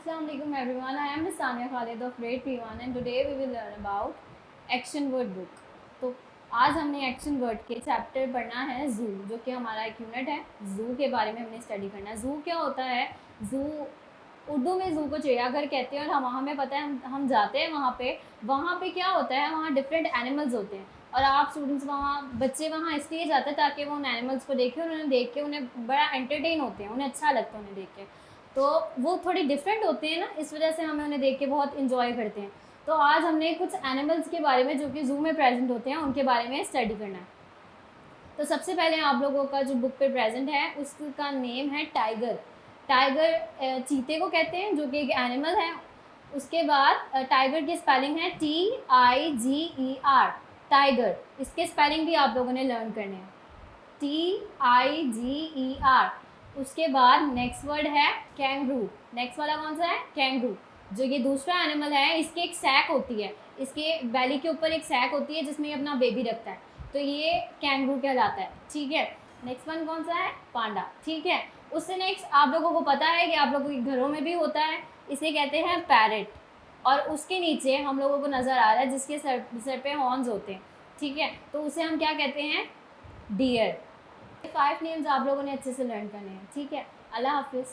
Assalamualaikum everyone. I am Miss Sania Khalid of grade P1 and today we will learn about action word book. तो आज हमने action word के chapter पढ़ना है जू, जो कि हमारा एक यूनिट है। जू के बारे में हमने स्टडी करना है। जू क्या होता है? जू उर्दू में जू को चिड़ियाघर कहते हैं और हमें पता है हम जाते हैं वहाँ पे क्या होता है, वहाँ डिफरेंट एनिमल्स होते हैं और आप स्टूडेंट्स बच्चे वहाँ इसलिए जाते हैं ताकि वो उन एनिमल्स को देखें और उन्हें देख के उन्हें बड़ा एंटरटेन होते हैं, उन्हें अच्छा लगता है उन्हें देख के। तो वो थोड़ी डिफरेंट होते हैं ना, इस वजह से हमें उन्हें देख के बहुत इन्जॉय करते हैं। तो आज हमने कुछ एनिमल्स के बारे में जो कि जू में प्रेजेंट होते हैं उनके बारे में स्टडी करना है। तो सबसे पहले आप लोगों का जो बुक पे प्रेजेंट है उसका नेम है टाइगर। टाइगर चीते को कहते हैं, जो कि एक एनिमल है। उसके बाद टाइगर की स्पेलिंग है TIGER, टाइगर। इसके स्पेलिंग भी आप लोगों ने लर्न करने हैं, TIGER। उसके बाद नेक्स्ट वर्ड है कैंगरू। नेक्स्ट वाला कौन सा है? कैंगरू। जो ये दूसरा एनिमल है, इसकी एक सैक होती है, इसके बैली के ऊपर एक सैक होती है जिसमें ये अपना बेबी रखता है, तो ये कैंगरू कहलाता है। ठीक है। नेक्स्ट वन कौन सा है? पांडा। ठीक है। उससे नेक्स्ट आप लोगों को पता है कि आप लोगों के घरों में भी होता है, इसे कहते हैं पैरेट। और उसके नीचे हम लोगों को नज़र आ रहा है जिसके सर पे हॉर्न्स होते हैं। ठीक है, तो उसे हम क्या कहते हैं? डियर। 5 नेम्स आप लोगों ने अच्छे से लर्न करने हैं। ठीक है, अल्लाह हाफिज़।